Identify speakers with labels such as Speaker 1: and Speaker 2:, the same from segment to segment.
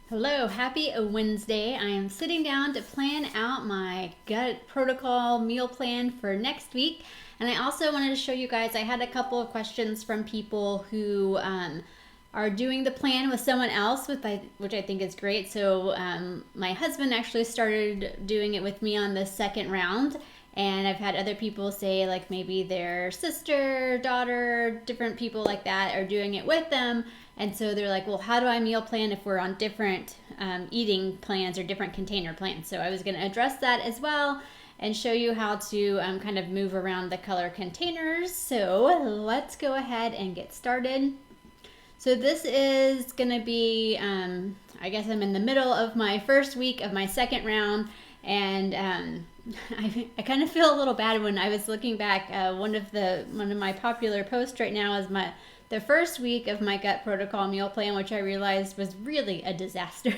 Speaker 1: Hello, happy Wednesday. I am sitting down to plan out my gut protocol meal plan for next week. And I also wanted to show you guys, I had a couple of questions from people who are doing the plan with someone else, which I think is great. So my husband actually started doing it with me on the second round. And I've had other people say, like maybe their sister, daughter, different people like that are doing it with them. And so they're like, well, how do I meal plan if we're on different eating plans or different container plans? So I was going to address that as well and show you how to kind of move around the color containers. So let's go ahead and get started. So this is going to be, I guess I'm in the middle of my first week of my second round. And I kind of feel a little bad when I was looking back. One of my popular posts right now is the first week of my gut protocol meal plan, which I realized was really a disaster.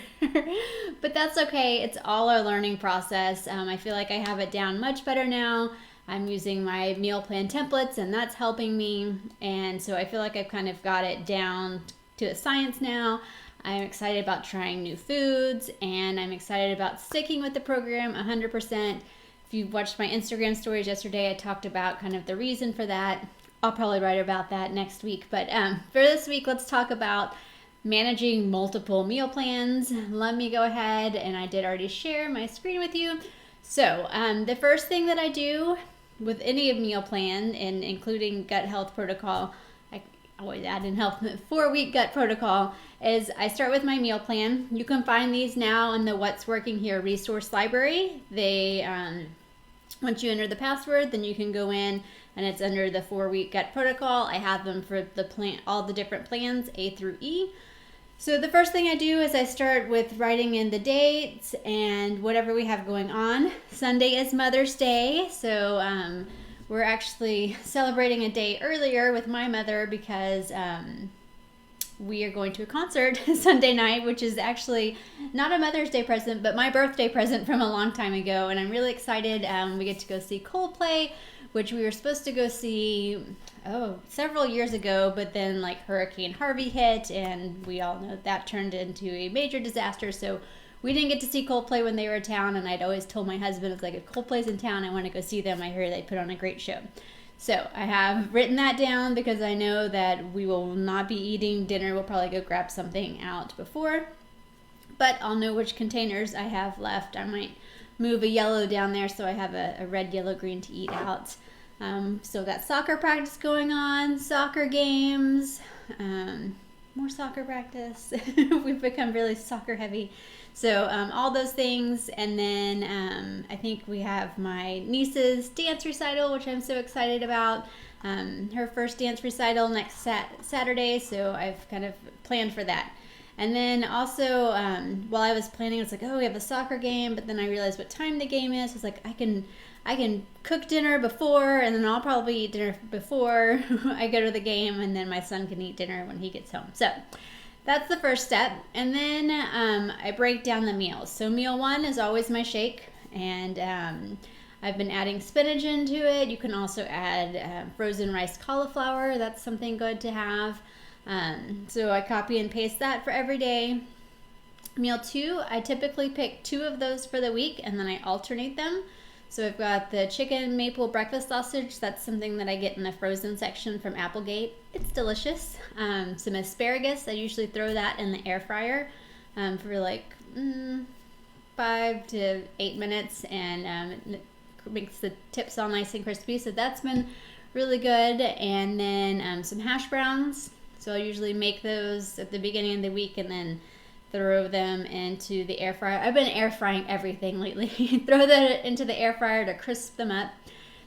Speaker 1: But that's okay. It's all a learning process. I feel like I have it down much better now. I'm using my meal plan templates, and that's helping me. And so I feel like I've kind of got it down to a science now. I'm excited about trying new foods, and I'm excited about sticking with the program 100%. If you watched my Instagram stories yesterday, I talked about kind of the reason for that. I'll probably write about that next week. But for this week, let's talk about managing multiple meal plans. Let me go ahead, and I did already share my screen with you. So the first thing that I do with any meal plan, and including gut health protocol, I always add in health 4-week gut protocol, is I start with my meal plan. You can find these now in the What's Working Here resource library. They once you enter the password, then you can go in and it's under the 4-week gut protocol. I have them for the plan, all the different plans, A through E. So the first thing I do is I start with writing in the dates and whatever we have going on. Sunday is Mother's Day, so we're actually celebrating a day earlier with my mother because we are going to a concert Sunday night, which is actually not a Mother's Day present, but my birthday present from a long time ago. And I'm really excited. We get to go see Coldplay, which we were supposed to go see several years ago, but then like Hurricane Harvey hit, and we all know that turned into a major disaster. So we didn't get to see Coldplay when they were in town, and I'd always told my husband, it's like, if Coldplay's in town, I want to go see them. I hear they put on a great show. So I have written that down because I know that we will not be eating dinner. We'll probably go grab something out before, but I'll know which containers I have left. I might move a yellow down there so I have a red, yellow, green to eat out. Still got soccer practice going on, soccer games, more soccer practice. We've become really soccer heavy. So all those things. And then I think we have my niece's dance recital, which I'm so excited about. Her first dance recital next Saturday. So I've kind of planned for that. And then also, while I was planning, I was like, oh, we have a soccer game. But then I realized what time the game is. I was like, I can cook dinner before, and then I'll probably eat dinner before I go to the game, and then my son can eat dinner when he gets home. So that's the first step. And then I break down the meals. So meal 1 is always my shake, and I've been adding spinach into it. You can also add frozen rice cauliflower. That's something good to have. So I copy and paste that for every day. Meal 2, I typically pick 2 of those for the week, and then I alternate them. So I've got the chicken maple breakfast sausage. That's something that I get in the frozen section from Applegate. It's delicious. Some asparagus. I usually throw that in the air fryer for like 5 to 8 minutes, and it makes the tips all nice and crispy. So that's been really good. And then some hash browns. So I usually make those at the beginning of the week and then throw them into the air fryer. I've been air frying everything lately. Throw that into the air fryer to crisp them up.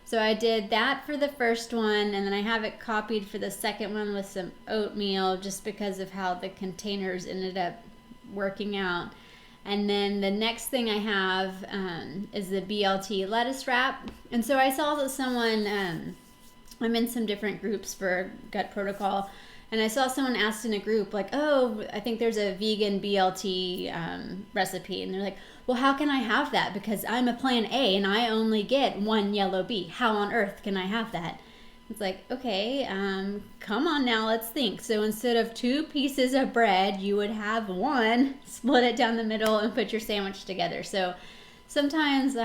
Speaker 1: So I did that for the first one, and then I have it copied for the second one with some oatmeal just because of how the containers ended up working out. And then the next thing I have is the BLT lettuce wrap. And so I saw that someone, I'm in some different groups for gut protocol, and I saw someone asked in a group, like, oh, I think there's a vegan BLT recipe. And they're like, well, how can I have that? Because I'm a plan A and I only get 1 yellow bee. How on earth can I have that? It's like, okay, come on now, let's think. So instead of 2 pieces of bread, you would have one, split it down the middle, and put your sandwich together. So sometimes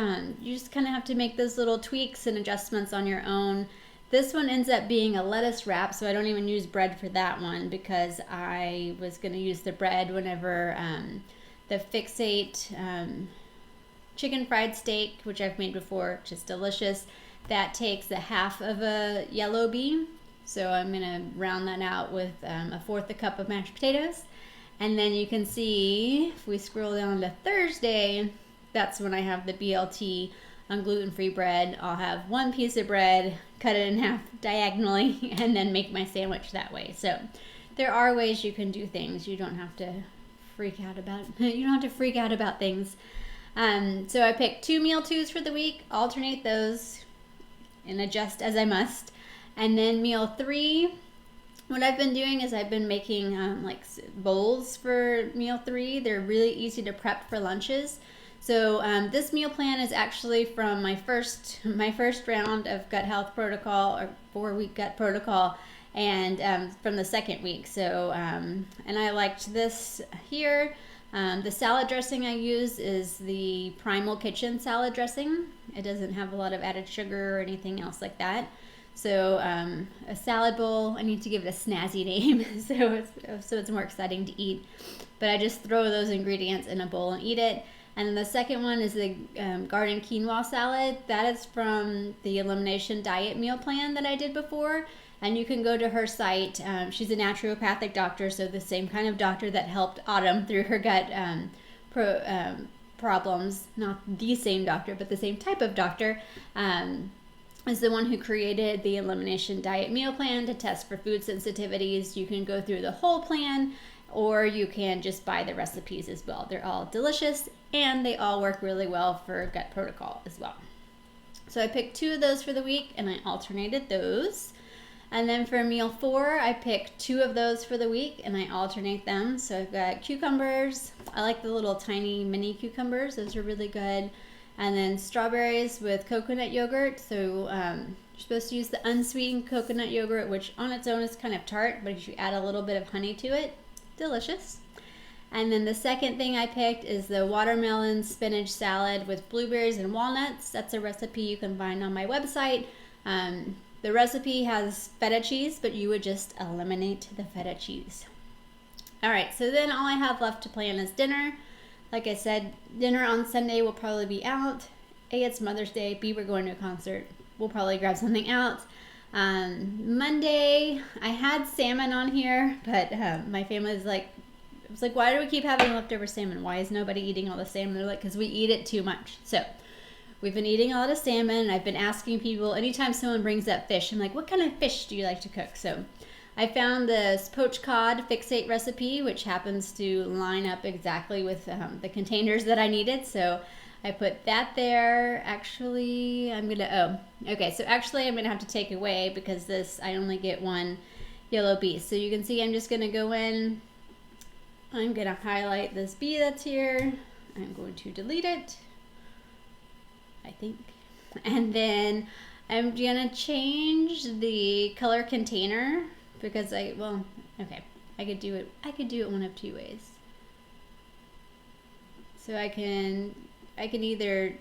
Speaker 1: you just kind of have to make those little tweaks and adjustments on your own. This one ends up being a lettuce wrap, so I don't even use bread for that one because I was going to use the bread whenever the Fixate chicken fried steak, which I've made before, which is delicious. That takes a half of a yellow bean. So I'm going to round that out with 1/4 a cup of mashed potatoes. And then you can see, if we scroll down to Thursday, that's when I have the BLT on gluten-free bread. I'll have 1 piece of bread, cut it in half diagonally, and then make my sandwich that way. So there are ways you can do things. You don't have to freak out about things. So I picked 2 meal 2s for the week, alternate those and adjust as I must. And then meal 3, what I've been doing is I've been making like bowls for meal 3. They're really easy to prep for lunches. So this meal plan is actually from my first round of gut health protocol, or 4-week gut protocol, and from the second week. So and I liked this here. The salad dressing I use is the Primal Kitchen salad dressing. It doesn't have a lot of added sugar or anything else like that. So a salad bowl, I need to give it a snazzy name so it's more exciting to eat. But I just throw those ingredients in a bowl and eat it. And then the second one is the garden quinoa salad. That is from the Elimination Diet meal plan that I did before. And you can go to her site. She's a naturopathic doctor, so the same kind of doctor that helped Autumn through her gut problems. Not the same doctor, but the same type of doctor. Is the one who created the Elimination Diet meal plan to test for food sensitivities. You can go through the whole plan, or you can just buy the recipes as well. They're all delicious, and they all work really well for gut protocol as well. So I picked 2 of those for the week, and I alternated those. And then for meal 4, I picked 2 of those for the week, and I alternate them. So I've got cucumbers. I like the little tiny mini cucumbers. Those are really good. And then strawberries with coconut yogurt. So you're supposed to use the unsweetened coconut yogurt, which on its own is kind of tart, but if you add a little bit of honey to it, delicious. And then the second thing I picked is the watermelon spinach salad with blueberries and walnuts. That's a recipe you can find on my website. The recipe has feta cheese, but you would just eliminate the feta cheese. All right, so then all I have left to plan is dinner. Like I said, dinner on Sunday will probably be out. A, it's Mother's Day. B, we're going to a concert. We'll probably grab something out. Monday, I had salmon on here, but my family's like, I was like, why do we keep having leftover salmon? Why is nobody eating all the salmon? They're like, because we eat it too much. So we've been eating a lot of salmon, and I've been asking people, anytime someone brings up fish, I'm like, what kind of fish do you like to cook? So I found this poached cod Fixate recipe, which happens to line up exactly with the containers that I needed. So I put that there. Actually, I'm going to have to take away because this, I only get 1 yellow bee. So you can see I'm just going to go in. I'm going to highlight this bee that's here. I'm going to delete it, I think. And then I'm going to change the color container because I could do it one of 2 ways. So I can either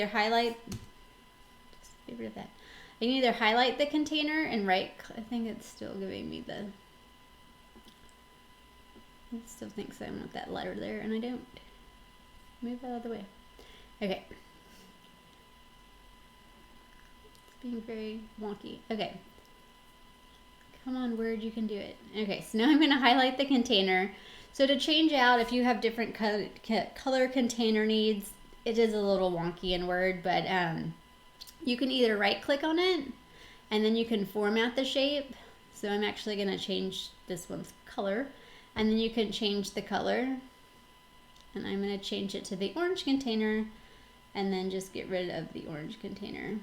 Speaker 1: highlight, just get rid of that. I can either highlight the container and I think it's still giving me it still thinks I want that letter there, and I don't. Move that out of the way. Okay. It's being very wonky. Okay. Come on, Word, you can do it. Okay, so now I'm going to highlight the container. So to change out, if you have different color container needs, it is a little wonky in Word, but you can either right-click on it, and then you can format the shape. So I'm actually going to change this one's color, and then you can change the color. And I'm going to change it to the orange container, and then just get rid of the orange container.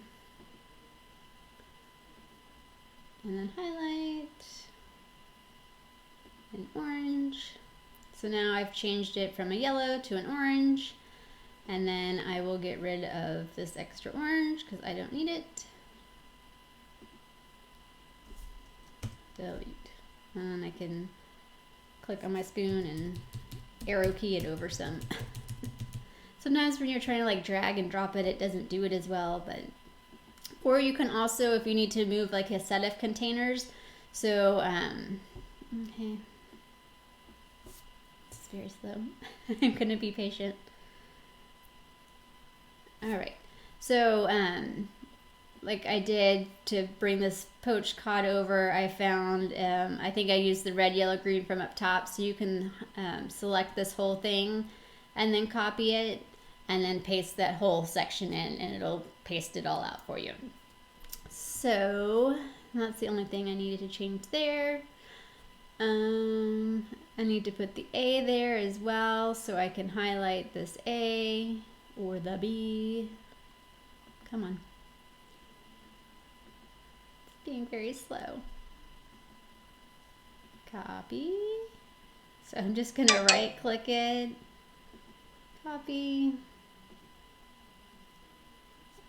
Speaker 1: And then highlight, and orange. So now I've changed it from a yellow to an orange. And then I will get rid of this extra orange because I don't need it. delete. And I can click on my spoon and arrow key it over some. Sometimes when you're trying to like drag and drop it, it doesn't do it as well, but, or you can also, if you need to move like a set of containers, so, okay, it's very slow. I'm gonna be patient. All right, so, like I did to bring this poached cod over, I found, I think I used the red, yellow, green from up top, so you can select this whole thing and then copy it and then paste that whole section in, and it'll paste it all out for you. So that's the only thing I needed to change there. I need to put the A there as well, so I can highlight this A or the B. Come on. Being very slow. Copy. So I'm just gonna right click it, copy,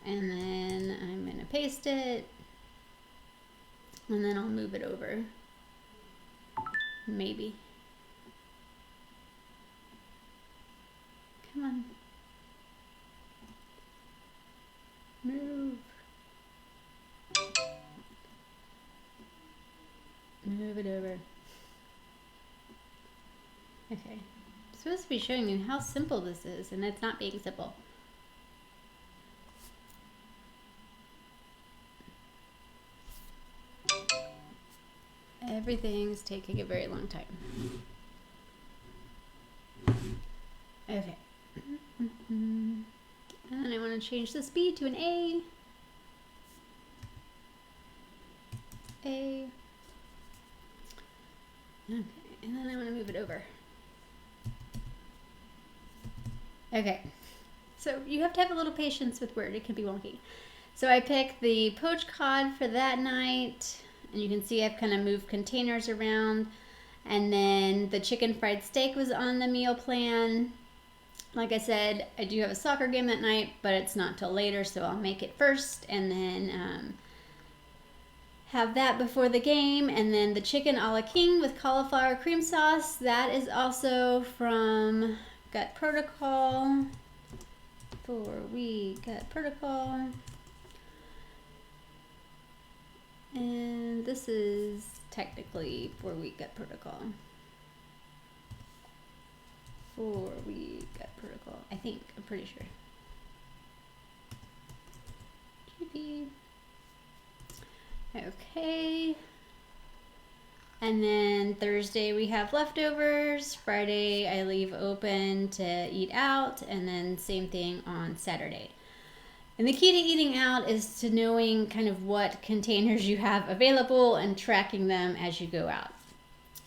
Speaker 1: and then I'm gonna paste it, and then I'll move it over. Maybe. Come on. Move. Move it over. Okay. I'm supposed to be showing you how simple this is, and it's not being simple. Everything's taking a very long time. Okay. And I want to change this B to an A. A. Okay, and then I want to move it over. Okay, so you have to have a little patience with Word. It can be wonky. So I picked the poached cod for that night, and you can see I've kind of moved containers around. And then the chicken fried steak was on the meal plan. Like I said, I do have a soccer game that night, but it's not till later, so I'll make it first and then have that before the game. And then the chicken a la king with cauliflower cream sauce, that is also from Gut Protocol. 4-week Gut Protocol. And this is technically 4-week Gut Protocol. 4-week Gut Protocol, I think. I'm pretty sure. GP. Okay. And then Thursday we have leftovers. Friday I leave open to eat out. And then same thing on Saturday. And the key to eating out is to knowing kind of what containers you have available and tracking them as you go out.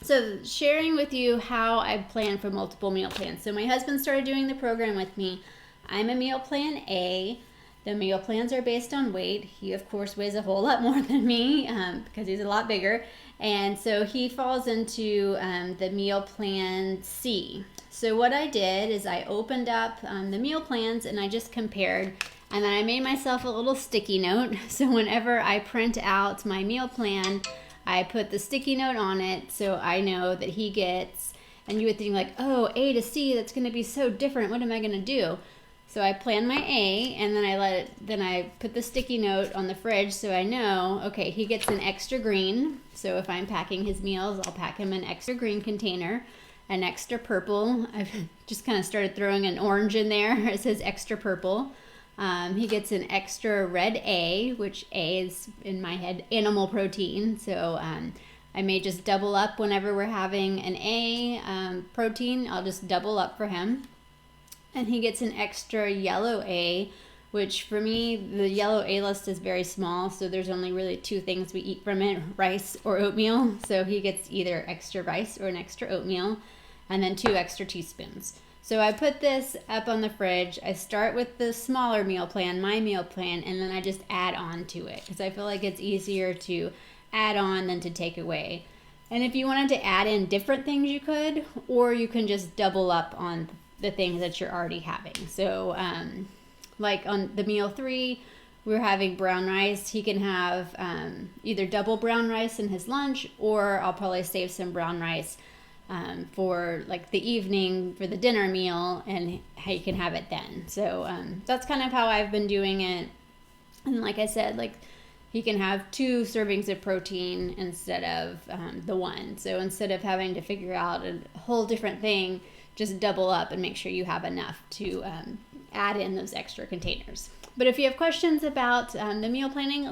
Speaker 1: So sharing with you how I plan for multiple meal plans. So my husband started doing the program with me. I'm a meal plan A. The meal plans are based on weight. He, of course, weighs a whole lot more than me because he's a lot bigger. And so he falls into the meal plan C. So what I did is I opened up the meal plans and I just compared. And then I made myself a little sticky note. So whenever I print out my meal plan, I put the sticky note on it so I know that he gets, and you would think like, oh, A to C, that's going to be so different. What am I going to do? So I plan my A, and then I put the sticky note on the fridge so I know, okay, he gets an extra green. So if I'm packing his meals, I'll pack him an extra green container, an extra purple. I've just kind of started throwing an orange in there. It says extra purple. He gets an extra red A, which A is, in my head, animal protein. So I may just double up whenever we're having an A protein. I'll just double up for him. And he gets an extra yellow A, which for me, the yellow A list is very small. So there's only really 2 things we eat from it, rice or oatmeal. So he gets either extra rice or an extra oatmeal, and then 2 extra teaspoons. So I put this up on the fridge. I start with the smaller meal plan, my meal plan, and then I just add on to it because I feel like it's easier to add on than to take away. And if you wanted to add in different things, you could, or you can just double up on the things that you're already having. So like on the meal 3, we're having brown rice, he can have either double brown rice in his lunch, or I'll probably save some brown rice for like the evening for the dinner meal, and he can have it then. So that's kind of how I've been doing it. And like I said, like he can have 2 servings of protein instead of the 1. So instead of having to figure out a whole different thing, just double up and make sure you have enough to add in those extra containers. But if you have questions about the meal planning,